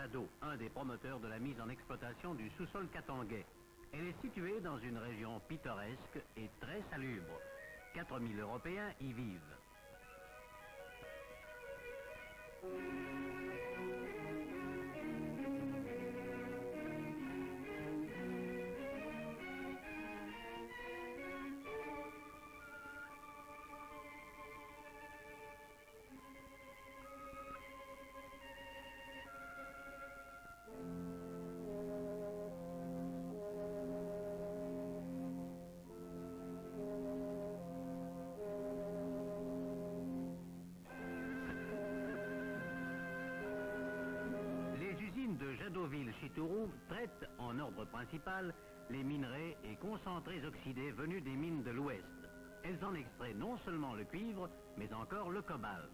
Jadot, un des promoteurs de la mise en exploitation du sous-sol katangais. Elle est située dans une région pittoresque et très salubre. 4000 Européens y vivent. Jadotville-Chitoroux traite en ordre principal les minerais et concentrés oxydés venus des mines de l'Ouest. Elles en extraient non seulement le cuivre, mais encore le cobalt.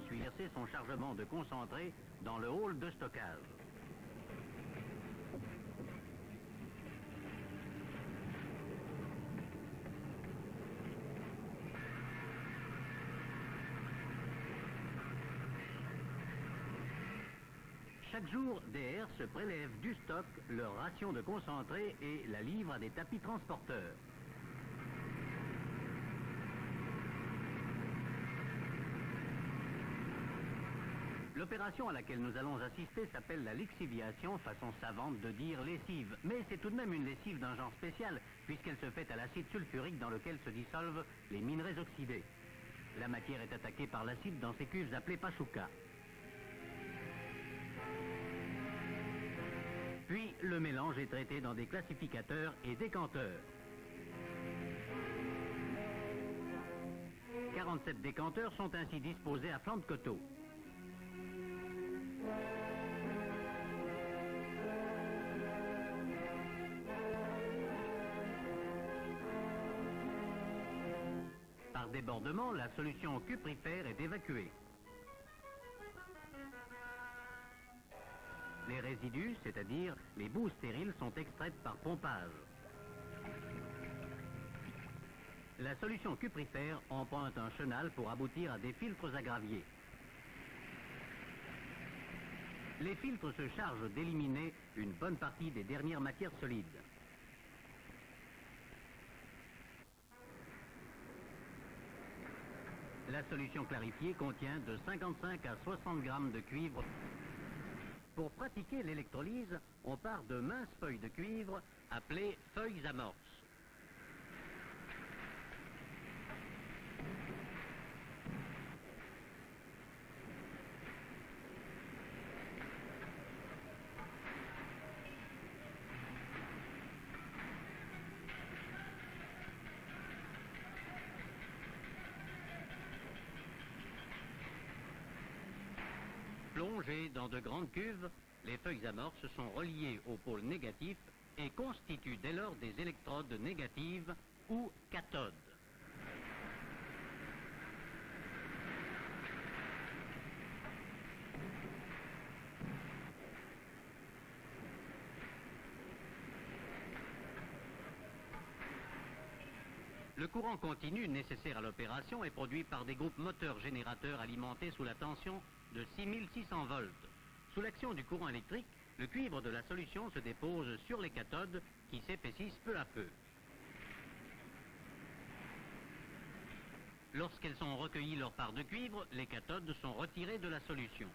Suit verser son chargement de concentré dans le hall de stockage. Chaque jour, DR se prélèvent du stock leur ration de concentré et la livrent à des tapis transporteurs. L'opération à laquelle nous allons assister s'appelle la lixiviation, façon savante de dire lessive. Mais c'est tout de même une lessive d'un genre spécial, puisqu'elle se fait à l'acide sulfurique dans lequel se dissolvent les minerais oxydés. La matière est attaquée par l'acide dans ces cuves appelées pachuca. Puis, le mélange est traité dans des classificateurs et décanteurs. 47 décanteurs sont ainsi disposés à flanc de coteau. Par débordement, la solution cuprifère est évacuée. Les résidus, c'est-à-dire les boues stériles, sont extraites par pompage. La solution cuprifère emprunte un chenal pour aboutir à des filtres à gravier. Les filtres se chargent d'éliminer une bonne partie des dernières matières solides. La solution clarifiée contient de 55 à 60 grammes de cuivre. Pour pratiquer l'électrolyse, on part de minces feuilles de cuivre appelées feuilles amorces. Plongées dans de grandes cuves, les feuilles amorces sont reliées au pôle négatif et constituent dès lors des électrodes négatives ou cathodes. Le courant continu nécessaire à l'opération est produit par des groupes moteurs générateurs alimentés sous la tension de 6600 volts. Sous l'action du courant électrique, le cuivre de la solution se dépose sur les cathodes qui s'épaississent peu à peu. Lorsqu'elles ont recueilli leur part de cuivre, les cathodes sont retirées de la solution.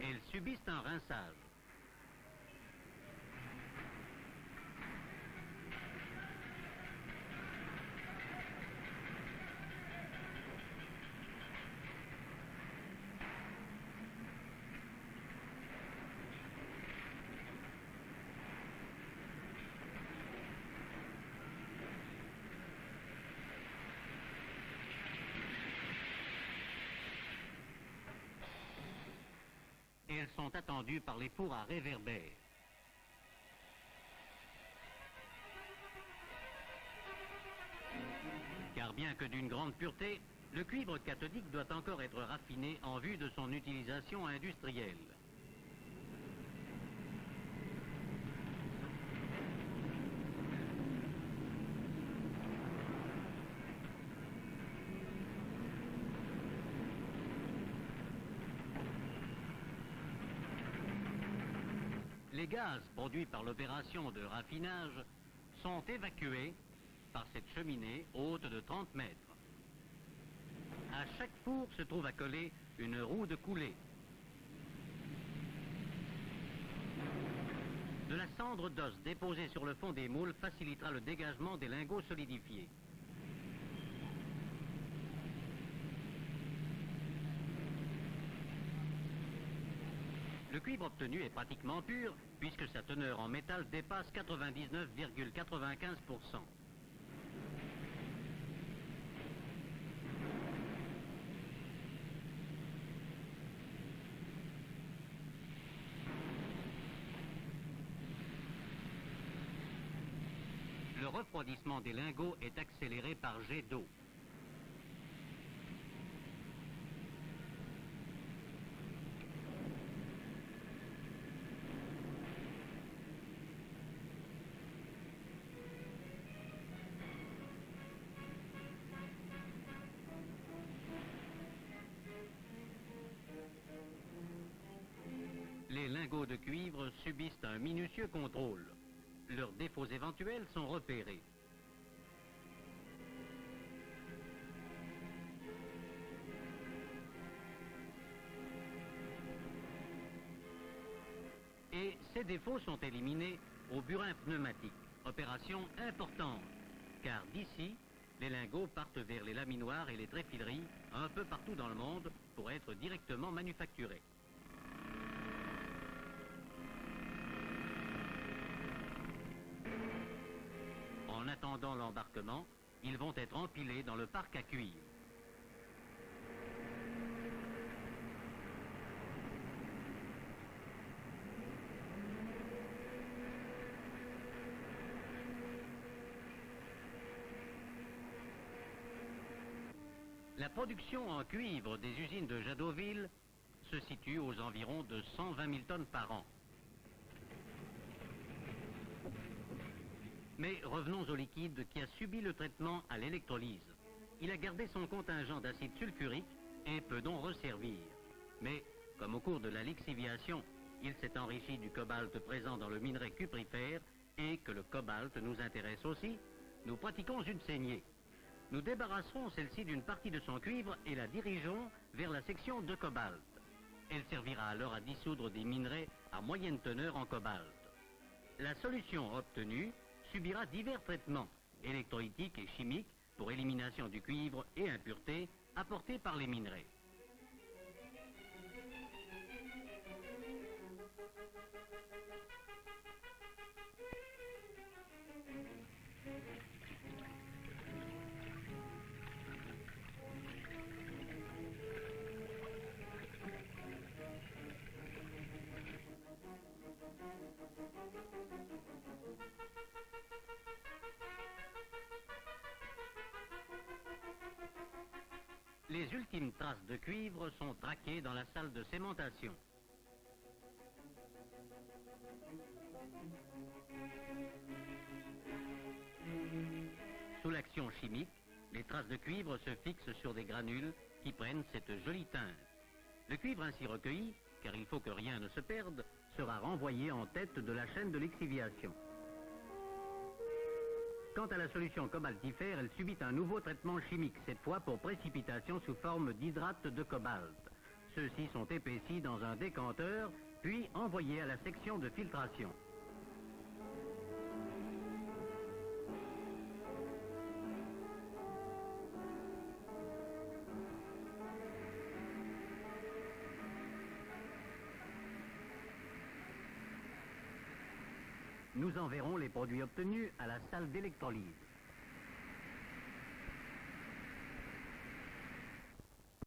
Elles subissent un rinçage. Et elles sont attendues par les fours à réverbères. Car bien que d'une grande pureté, le cuivre cathodique doit encore être raffiné en vue de son utilisation industrielle. Les gaz produits par l'opération de raffinage sont évacués par cette cheminée haute de 30 mètres. À chaque four se trouve accolée une roue de coulée. De la cendre d'os déposée sur le fond des moules facilitera le dégagement des lingots solidifiés. Le cuivre obtenu est pratiquement pur puisque sa teneur en métal dépasse 99,95%. Le refroidissement des lingots est accéléré par jet d'eau. Les lingots de cuivre subissent un minutieux contrôle. Leurs défauts éventuels sont repérés. Et ces défauts sont éliminés au burin pneumatique. Opération importante, car d'ici, les lingots partent vers les laminoirs et les tréfileries un peu partout dans le monde pour être directement manufacturés. En attendant l'embarquement, ils vont être empilés dans le parc à cuivre. La production en cuivre des usines de Jadotville se situe aux environs de 120 000 tonnes par an. Mais revenons au liquide qui a subi le traitement à l'électrolyse. Il a gardé son contingent d'acide sulfurique et peut donc resservir. Mais, comme au cours de la lixiviation, il s'est enrichi du cobalt présent dans le minerai cuprifère et que le cobalt nous intéresse aussi, nous pratiquons une saignée. Nous débarrasserons celle-ci d'une partie de son cuivre et la dirigeons vers la section de cobalt. Elle servira alors à dissoudre des minerais à moyenne teneur en cobalt. La solution obtenue subira divers traitements électrolytiques et chimiques pour élimination du cuivre et impuretés apportées par les minerais. Les ultimes traces de cuivre sont traquées dans la salle de cémentation. Sous l'action chimique, les traces de cuivre se fixent sur des granules qui prennent cette jolie teinte. Le cuivre ainsi recueilli, car il faut que rien ne se perde, sera renvoyé en tête de la chaîne de lixiviation. Quant à la solution cobaltifère, elle subit un nouveau traitement chimique, cette fois pour précipitation sous forme d'hydrate de cobalt. Ceux-ci sont épaissis dans un décanteur, puis envoyés à la section de filtration. Nous enverrons les produits obtenus à la salle d'électrolyse.